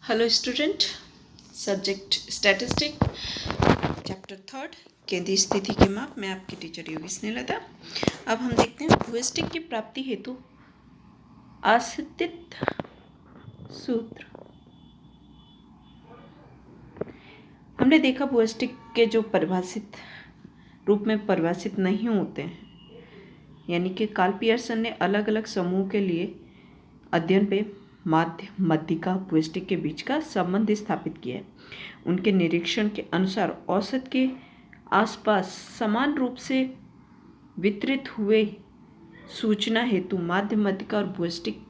Hello student, subject statistic, chapter 3 केंद्रीय स्थिति के माप। मैं आपकी टीचर योगी स्नेहलता। अब हम देखते हैं भूयष्टिक की प्राप्ति हेतु आश्रित सूत्र। हमने देखा भूयष्टिक के जो परिभाषित रूप में परिभाषित नहीं होते हैं, यानी कि कार्ल पियर्सन ने अलग अलग समूह के लिए अध्ययन पे माध्य मध्यिका भूयष्टिक के बीच का संबंध स्थापित किया है। उनके निरीक्षण के अनुसार औसत के आसपास समान रूप से वितरित हुए सूचना हेतु माध्य मध्यिका और भूयष्टिक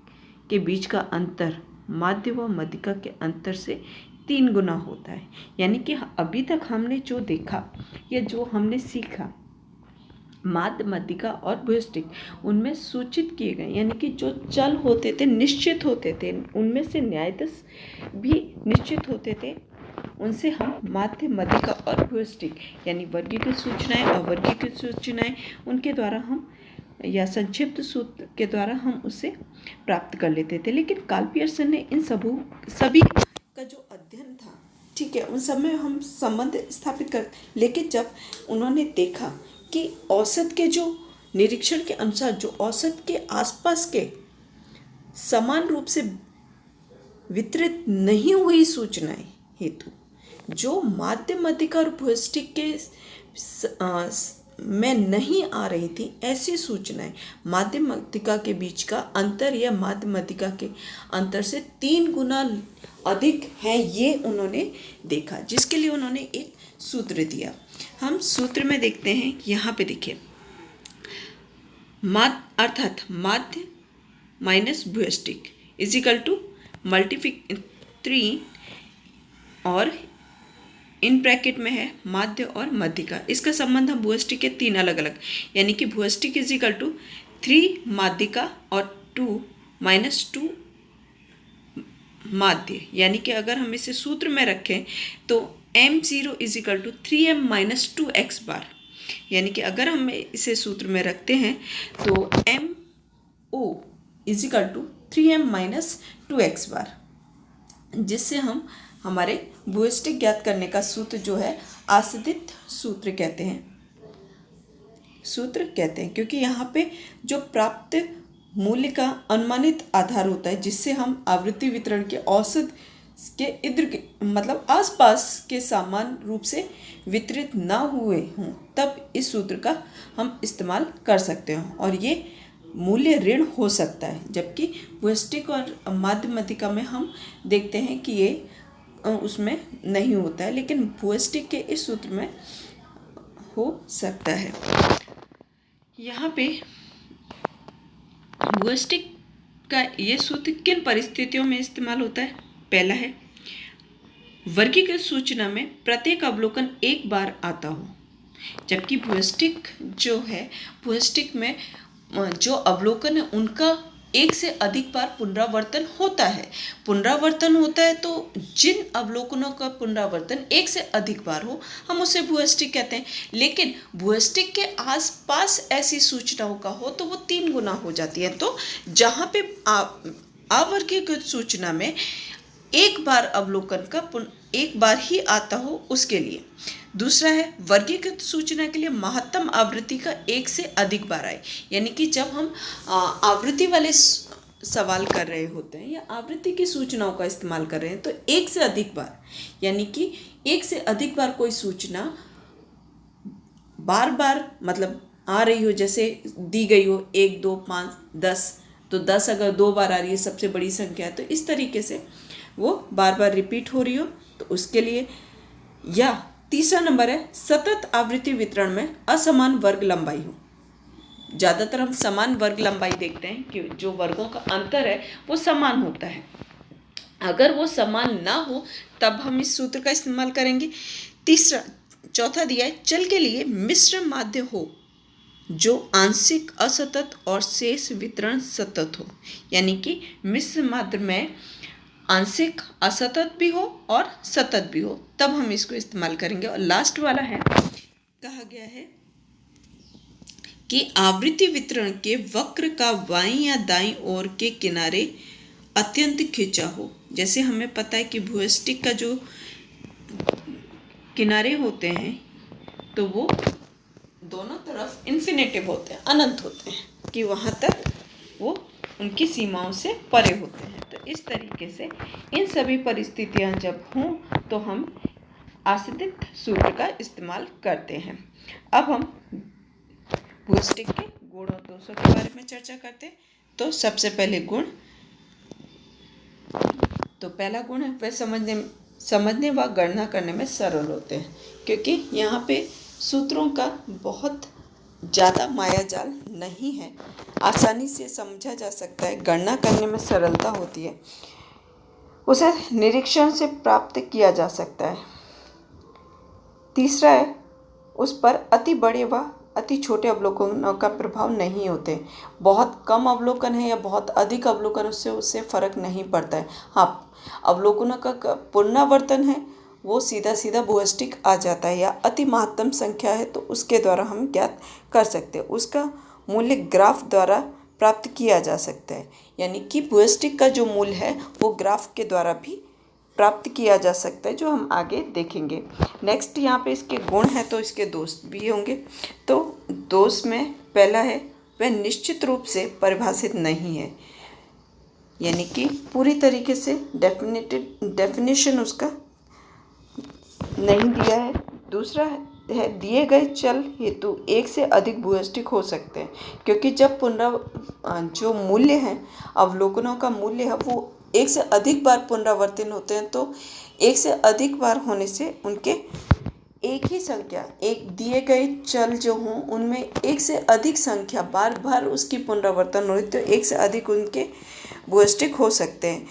के बीच का अंतर माध्य व मध्यिका के अंतर से 3 गुना होता है। यानी कि अभी तक हमने जो देखा या जो हमने सीखा माध्य मध्यिका और भूयष्टिक, उनमें सूचित किए गए यानी कि जो चल होते थे, निश्चित होते थे, उनमें से न्यायदश भी निश्चित होते थे, उनसे हम माध्य मध्यिका और भूयष्टिक यानी वर्गीकृत सूचनाएं, अवर्गीकृत सूचनाएं, उनके द्वारा हम या संक्षिप्त सूत्र के द्वारा हम उसे प्राप्त कर लेते थे। लेकिन कार्ल पियर्सन ने इन सभी का जो अध्ययन था, ठीक है, उन सब में हम संबंध स्थापित कर, लेकिन जब उन्होंने देखा कि औसत के जो निरीक्षण के अनुसार जो औसत के आसपास के समान रूप से वितरित नहीं हुई सूचनाएं हेतु जो माध्य मध्यिका और भूयष्टिक के में नहीं आ रही थी, ऐसी सूचनाएं माध्य मध्यिका के बीच का अंतर या माध्य मध्यिका के अंतर से 3 गुना अधिक है, ये उन्होंने देखा, जिसके लिए उन्होंने एक सूत्र दिया। हम सूत्र में देखते हैं, यहाँ पे देखिए, अर्थात माध्य माइनस भूयष्टिक इज इक्वल टू मल्टीप्लिक 3 और इन ब्रैकेट में है माध्य और मध्यिका। इसका संबंध हम भूयष्टिक के 3 अलग अलग, यानी कि भूयष्टिक इज इक्वल टू 3 माध्यिका और 2 माइनस 2 माध्य, यानी कि अगर हम इसे सूत्र में रखें तो m0 is equal to 3m minus 2x bar, यानी कि अगर हम इसे सूत्र में रखते हैं तो mo is equal to 3m minus 2x bar, जिससे हम हमारे भूयष्टिक ज्ञात करने का सूत्र जो है आश्रित सूत्र कहते हैं, क्योंकि यहाँ पे जो प्राप्त मूल्य का अनुमानित आधार होता है, जिससे हम आवृत्ति वितरण के औसत के मतलब आसपास के समान रूप से वितरित ना हुए हों, तब इस सूत्र का हम इस्तेमाल कर सकते हैं और ये मूल्य ऋण हो सकता है। जबकि भूयष्टिक और माध्य मध्यिका में हम देखते हैं कि ये उसमें नहीं होता है, लेकिन भूयष्टिक के इस सूत्र में हो सकता है। यहाँ पे भूयष्टिक का ये सूत्र किन परिस्थितियों में इस्तेमाल होता है? पहला है वर्गीकृत सूचना में प्रत्येक अवलोकन एक बार आता हो, जबकि भूयष्टिक जो है, भूयष्टिक में जो अवलोकन है उनका एक से अधिक बार पुनरावर्तन होता है। तो जिन अवलोकनों का पुनरावर्तन एक से अधिक बार हो, हम उसे भूयष्टिक कहते हैं। लेकिन भूयष्टिक के आसपास ऐसी सूचनाओं का हो तो वो 3 गुना हो जाती है। तो जहाँ पे अवर्गीकृत सूचना में एक बार अवलोकन का एक बार ही आता हो, उसके लिए। दूसरा है वर्गीकृत सूचना के लिए महत्तम आवृत्ति का 1 से अधिक बार आए, यानी कि जब हम आवृत्ति वाले सवाल कर रहे होते हैं या आवृत्ति की सूचनाओं का इस्तेमाल कर रहे हैं तो 1 से अधिक बार, यानी कि 1 से अधिक बार कोई सूचना बार बार मतलब आ रही हो, जैसे दी गई हो 1, 2, 5, 10, तो 10 अगर 2 बार आ रही है, सबसे बड़ी संख्या है, तो इस तरीके से वो बार बार रिपीट हो रही हो तो उसके लिए। या तीसरा नंबर है सतत आवृत्ति वितरण में असमान वर्ग लंबाई हो। ज़्यादातर हम समान वर्ग लंबाई देखते हैं कि जो वर्गों का अंतर है वो समान होता है। अगर वो समान ना हो तब हम इस सूत्र का इस्तेमाल करेंगे। चौथा दिया है चल के लिए मिश्र माध्य हो जो आंशिक असतत और शेष वितरण सतत हो, यानी कि मिश्र माध्य में आंशिक असतत भी हो और सतत भी हो, तब हम इसको इस्तेमाल करेंगे। और लास्ट वाला है, कहा गया है कि आवृत्ति वितरण के वक्र का बाईं या दाईं ओर के किनारे अत्यंत खिंचा हो। जैसे हमें पता है कि भूयष्टिक का जो किनारे होते हैं तो वो दोनों तरफ इन्फिनेटिव होते हैं, अनंत होते हैं, कि वहाँ तक वो उनकी सीमाओं से परे होते हैं। तो इस तरीके से इन सभी परिस्थितियाँ जब हों तो हम आश्रित सूत्र का इस्तेमाल करते हैं। अब हम भूयष्टिक के गुण और दोषों के बारे में चर्चा करते हैं। तो सबसे पहले गुण, तो पहला गुण है वह समझने व गणना करने में सरल होते हैं, क्योंकि यहाँ पे सूत्रों का बहुत ज़्यादा मायाजाल नहीं है, आसानी से समझा जा सकता है, गणना करने में सरलता होती है, उसे निरीक्षण से प्राप्त किया जा सकता है। तीसरा है उस पर अति बड़े व अति छोटे अवलोकनों का प्रभाव नहीं होते। बहुत कम अवलोकन है या बहुत अधिक अवलोकन, उससे फर्क नहीं पड़ता है। हाँ, अवलोकनों का पुनरावर्तन है वो सीधा सीधा भूयष्टिक आ जाता है, या अति महत्तम संख्या है तो उसके द्वारा हम ज्ञात कर सकते हैं। उसका मूल्य ग्राफ द्वारा प्राप्त किया जा सकता है, यानी कि भूयष्टिक का जो मूल्य है वो ग्राफ के द्वारा भी प्राप्त किया जा सकता है, जो हम आगे देखेंगे। नेक्स्ट यहाँ पे इसके गुण हैं तो इसके दोष भी होंगे। तो दोष में पहला है वह निश्चित रूप से परिभाषित नहीं है, यानी कि पूरी तरीके से डेफिनेशन उसका नहीं दिया है। दूसरा है दिए गए चल हेतु एक से अधिक भूयष्टिक हो सकते हैं, क्योंकि जब जो मूल्य है, अवलोकनों का मूल्य है, वो एक से अधिक बार पुनरावर्तन होते हैं, तो एक से अधिक बार होने से उनके एक ही संख्या, एक दिए गए चल जो हों उनमें एक से अधिक संख्या बार बार उसकी पुनरावर्तन हो रही, तो एक से अधिक उनके भूयष्टिक हो सकते हैं।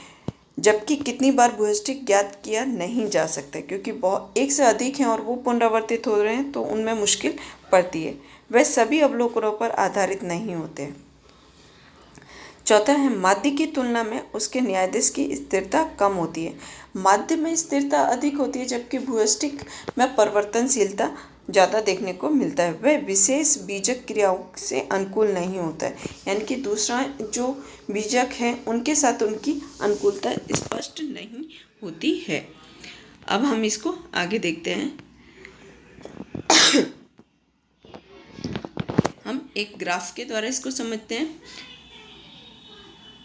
जबकि कितनी बार भूयष्टिक ज्ञात किया नहीं जा सकता, क्योंकि बहुत एक से अधिक हैं और वो पुनरावर्तित हो रहे हैं तो उनमें मुश्किल पड़ती है। वह सभी अवलोकनों पर आधारित नहीं होते। चौथा है माध्य की तुलना में उसके न्यायाधीश की स्थिरता कम होती है। माध्य में स्थिरता अधिक होती है, जबकि भूयष्टिक में परिवर्तनशीलता ज़्यादा देखने को मिलता है। वह विशेष बीजक क्रियाओं से अनुकूल नहीं होता है, यानी कि दूसरा जो बीजक हैं उनके साथ उनकी अनुकूलता स्पष्ट नहीं होती है। अब हम इसको आगे देखते हैं। हम एक ग्राफ के द्वारा इसको समझते हैं।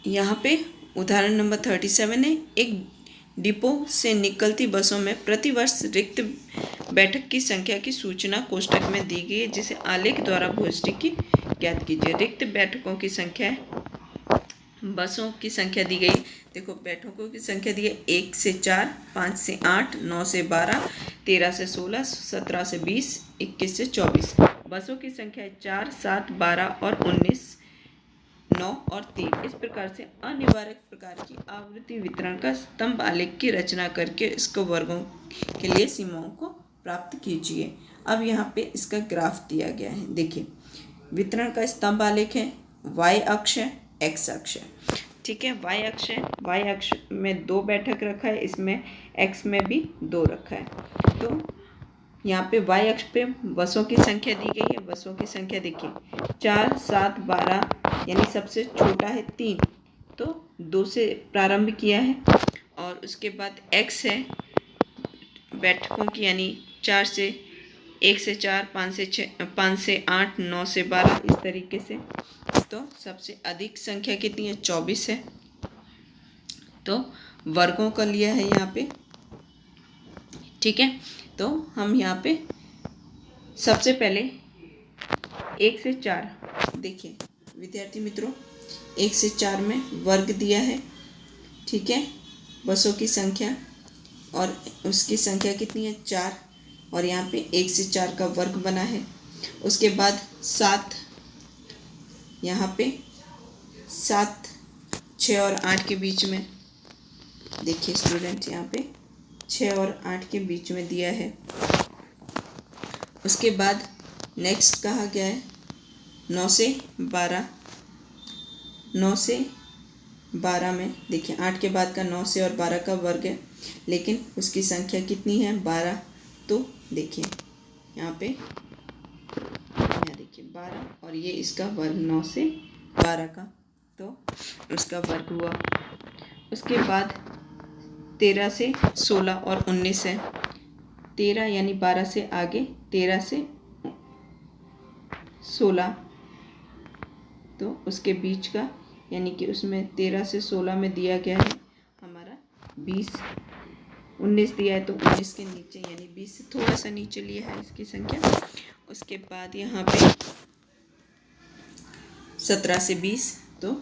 यहाँ पे उदाहरण नंबर 37 है। एक डिपो से निकलती बसों में प्रतिवर्ष रिक्त बैठक की संख्या की सूचना कोष्ठक में दी गई है, जिसे आलेख द्वारा भूयष्टिक की ज्ञात कीजिए। रिक्त बैठकों की संख्या है, बसों की संख्या दी गई। देखो बैठकों की संख्या दी है 1 से 4, 5 से 8, 9 से 12, 13 से 16, 17 से 20, 21 से 24। बसों की संख्या है 4, 7, 12 और 19, 9 और 3। इस प्रकार से अनिवार्य प्रकार की आवृत्ति वितरण का स्तंभ आलेख की रचना करके इसको वर्गों के लिए सीमाओं को प्राप्त कीजिए। अब यहाँ पे इसका ग्राफ दिया गया है। देखिए वितरण का स्तंभ आलेख है, y अक्ष है, x अक्ष है। ठीक है, y अक्ष है, y अक्ष में 2 बैठक रखा है, इसमें x में भी 2 रखा है। तो यहाँ पे y अक्ष पे बसों की संख्या दी गई है। बसों की संख्या देखिए 4, 7, 12, यानी सबसे छोटा है 3, तो 2 से प्रारंभ किया है। और उसके बाद x है बैठकों की, यानी 4 से 1 से 4, 5 से 6, 5 से 8, 9 से 12, इस तरीके से। तो सबसे अधिक संख्या कितनी है? 24 है। तो वर्गों का लिया है यहाँ पे। ठीक है, तो हम यहाँ पे सबसे पहले 1 से 4 देखिए विद्यार्थी मित्रों, 1 से 4 में वर्ग दिया है। ठीक है, बसों की संख्या और उसकी संख्या कितनी है? 4, और यहाँ पे 1 से 4 का वर्ग बना है। उसके बाद 7, यहाँ पे 7, 6 और 8 के बीच में देखिए स्टूडेंट, यहाँ पे 6 और 8 के बीच में दिया है। उसके बाद नेक्स्ट कहा गया है 9 से 12। 9 से 12 में देखिए 8 के बाद का 9 से और 12 का वर्ग है, लेकिन उसकी संख्या कितनी है? 12। तो देखिए यहाँ पे देखिए 12 और ये इसका वर्ग 9 से 12 का, तो उसका वर्ग हुआ। उसके बाद 13 से 16 और 19 है। 13 यानी 12 से आगे, 13 से 16, तो उसके बीच का यानी कि उसमें 13 से 16 में दिया गया है हमारा 20। 19 दिया है तो 19 के नीचे यानी 20 से थोड़ा सा नीचे लिया है इसकी संख्या। उसके बाद यहाँ पे 17 से 20, तो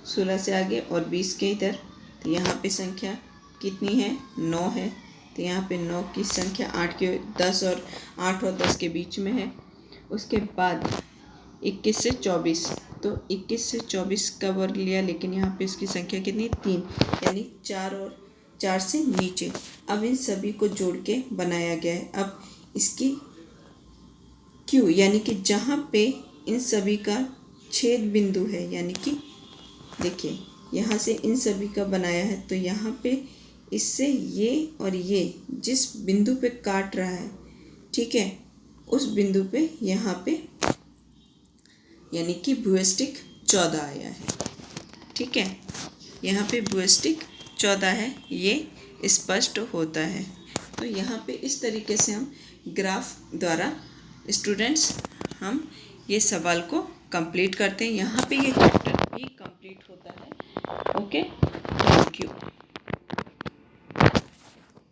16 से आगे और 20 के इधर, तो यहाँ पे संख्या कितनी है? 9 है। तो यहाँ पे 9 की संख्या 8 और 10 के बीच में है। उसके बाद 21 से 24, तो 21 से 24 का वर्ग लिया, लेकिन यहाँ पे इसकी संख्या कितनी? 3, यानी 4 और 4 से नीचे। अब इन सभी को जोड़ के बनाया गया है। अब इसकी Q यानी कि जहाँ पे इन सभी का छेद बिंदु है, यानी कि देखिए यहाँ से इन सभी का बनाया है, तो यहाँ पे इससे ये और ये जिस बिंदु पे काट रहा है, ठीक है, उस बिंदु पे यहाँ पे यानी कि भूयष्टिक 14 आया है। ठीक है, यहाँ पे भूयष्टिक 14 है, ये स्पष्ट होता है। तो यहाँ पे इस तरीके से हम ग्राफ द्वारा स्टूडेंट्स हम ये सवाल को कंप्लीट करते हैं। यहाँ पे ये चैप्टर भी कंप्लीट होता है। Okay, thank you.